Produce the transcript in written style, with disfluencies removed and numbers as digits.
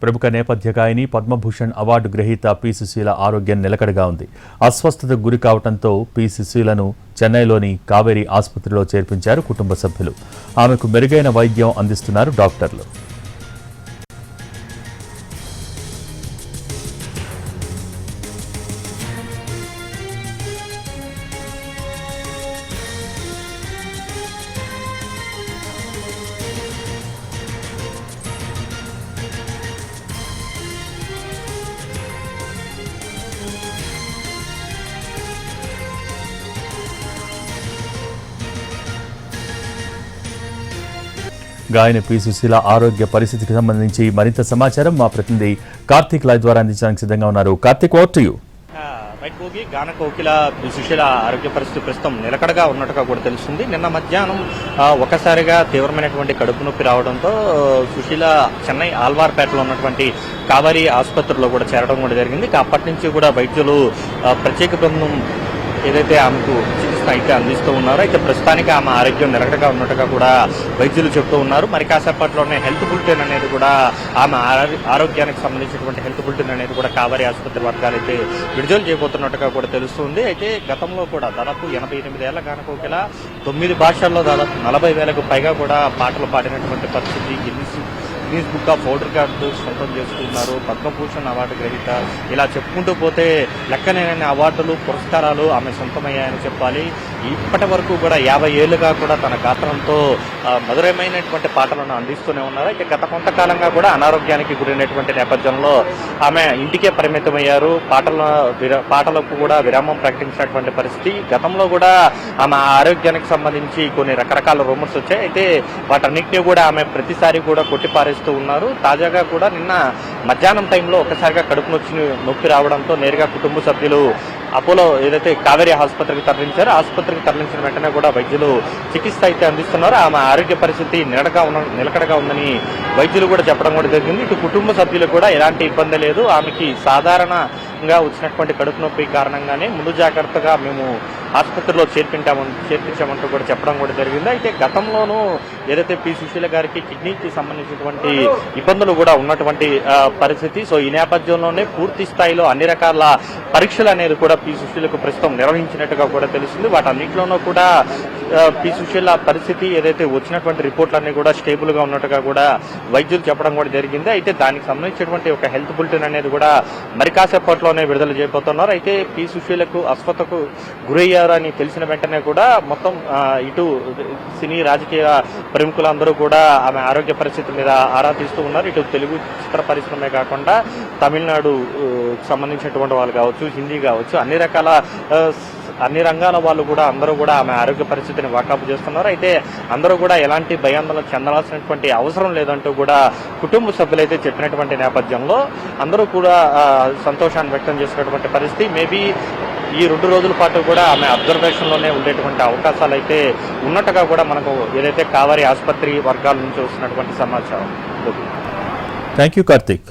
ప్రముఖ నేపథ్య గాయని పద్మభూషణ్ అవార్డు గ్రహీత పి సుశీల ఆరోగ్యం నిలకడగా ఉంది. అస్వస్థతకు గురి కావడంతో పి సుశీలను చెన్నైలోని కావేరీ ఆసుపత్రిలో చేర్పించారు కుటుంబ సభ్యులు. ఆమెకు మెరుగైన వైద్యం అందిస్తున్నారు డాక్టర్లు. గాయని పి సుశీల ఆరోగ్య పరిస్థితికి సంబంధించి మరింత సమాచారం మా ప్రతినిధి కార్తీక్ లైవ్ ద్వారా అందించడానికి సిద్ధంగా ఉన్నారు. Karthik, over to you. Right Bhogi, గాన కోకిల పి సుశీల ఆరోగ్య పరిస్థితి ప్రస్తుతం నిలకడగా ఉన్నట్టుగా కూడా తెలుస్తుంది. నిన్న మధ్యాహ్నం ఒకసారిగా తీవ్రమైనటువంటి కడుపు నొప్పి రావడంతో సుశీల చెన్నై ఆల్వార్పేటలో ఉన్నటువంటి కావేరీ ఆసుపత్రిలో కూడా చేరడం కూడా జరిగింది. అప్పటి నుంచి కూడా వైద్యులు ప్రత్యేక బృందం ఏదైతే ఆమెకు చికిత్స అయితే అందిస్తూ ఉన్నారో, అయితే ప్రస్తుతానికి ఆమె ఆరోగ్యం నిలకడగా ఉన్నట్టుగా కూడా వైద్యులు చెప్తూ ఉన్నారు. మరి కాసేపట్లోనే హెల్త్ బులెటిన్ అనేది కూడా ఆమె ఆరోగ్యానికి సంబంధించినటువంటి హెల్త్ బులెటిన్ అనేది కూడా కావేరీ ఆసుపత్రి వర్గాలు అయితే విడుదల చేయబోతున్నట్టుగా కూడా తెలుస్తుంది. అయితే గతంలో కూడా దాదాపు 88 ఏళ్ల గాన కోకిల 9 భాషల్లో దాదాపు 40,000కు పైగా కూడా పాటలు పాడినటువంటి పరిస్థితి. Guinness book of world record సొంతం చేసుకున్నారు. పద్మభూషణ్ అవార్డు గ్రహీత. ఇలా చెప్పుకుంటూ పోతే లెక్కలేని అవార్డులు, పురస్కారాలు ఆమె సొంతమయ్యాయని చెప్పాలి. ఇప్పటి వరకు కూడా 50 ఏళ్లుగా కూడా తన గాత్రంతో మధురమైనటువంటి పాటలను అందిస్తూనే ఉన్నారు. అయితే గత కొంతకాలంగా కూడా అనారోగ్యానికి గురైనటువంటి నేపథ్యంలో ఆమె ఇంటికే పరిమితమయ్యారు. పాటలకు కూడా విరామం ప్రకటించినటువంటి పరిస్థితి. గతంలో కూడా ఆమె ఆరోగ్యానికి సంబంధించి కొన్ని రకరకాల రూమర్స్ వచ్చాయి. అయితే వాటన్నిటినీ కూడా ఆమె ప్రతిసారి కూడా కొట్టిపారేస్తూ ఉన్నారు. తాజాగా కూడా నిన్న మధ్యాహ్నం టైంలో ఒకసారిగా కడుపు నొప్పి రావడంతో నేరుగా కుటుంబ సభ్యులు అపోలో ఏదైతే కావేరీ ఆసుపత్రికి తరలించారో, ఆసుపత్రికి తరలించిన వెంటనే కూడా వైద్యులు చికిత్స అయితే అందిస్తున్నారు. ఆమె ఆరోగ్య పరిస్థితి నిలకడగా ఉందని వైద్యులు కూడా చెప్పడం కూడా జరిగింది. ఇటు కుటుంబ సభ్యులకు కూడా ఎలాంటి ఇబ్బంది లేదు. ఆమెకి సాధారణంగా వచ్చినటువంటి కడుపు నొప్పి కారణంగానే ముందు జాగ్రత్తగా మేము ఆసుపత్రిలో చేర్పించామంటూ కూడా చెప్పడం కూడా జరిగింది. అయితే గతంలోనూ ఏదైతే పి సుశీల గారికి కిడ్నీకి సంబంధించినటువంటి ఇబ్బందులు కూడా ఉన్నటువంటి పరిస్థితి. సో ఈ నేపథ్యంలోనే పూర్తి స్థాయిలో అన్ని రకాల పరీక్షలు అనేది కూడా పి సుశీలకు ప్రస్తుతం నిర్వహించినట్టుగా కూడా తెలుస్తుంది. వాటన్నింటిలోనూ కూడా పి సుశీల పరిస్థితి ఏదైతే వచ్చినటువంటి రిపోర్ట్లన్నీ కూడా స్టేబుల్ గా ఉన్నట్టుగా కూడా వైద్యులు చెప్పడం కూడా జరిగింది. అయితే దానికి సంబంధించినటువంటి ఒక హెల్త్ బులెటిన్ అనేది కూడా మరి కాసేపట్లోనే విడుదల చేయబోతున్నారు. అయితే పి సుశీలకు అస్వస్థతకు గురయ్యారని తెలిసిన వెంటనే కూడా మొత్తం ఇటు సినీ రాజకీయ ప్రముఖులందరూ కూడా ఆమె ఆరోగ్య పరిస్థితి మీద ఆరా తీస్తూ ఉన్నారు. ఇటు తెలుగు చిత్ర పరిశ్రమే కాకుండా తమిళనాడు సంబంధించినటువంటి వాళ్ళు కావచ్చు, హిందీ కావచ్చు, అన్ని రంగాల వాళ్ళు కూడా అందరూ కూడా ఆమె ఆరోగ్య పరిస్థితిని వాకప్ చేస్తున్నారు. అయితే అందరూ కూడా ఎలాంటి భయాందోళన చెందాల్సినటువంటి అవసరం లేదంటూ కూడా కుటుంబ సభ్యులైతే చెప్పినటువంటి నేపథ్యంలో అందరూ కూడా సంతోషాన్ని వ్యక్తం చేసినటువంటి పరిస్థితి. మేబీ ఈ 2 రోజుల పాటు కూడా ఆమె అబ్జర్వేషన్ లోనే ఉండేటువంటి అవకాశాలు అయితే ఉన్నట్టుగా కూడా మనకు ఏదైతే కావేరీ ఆసుపత్రి వర్గాల నుంచి వస్తున్నటువంటి సమాచారం. Thank you Karthik.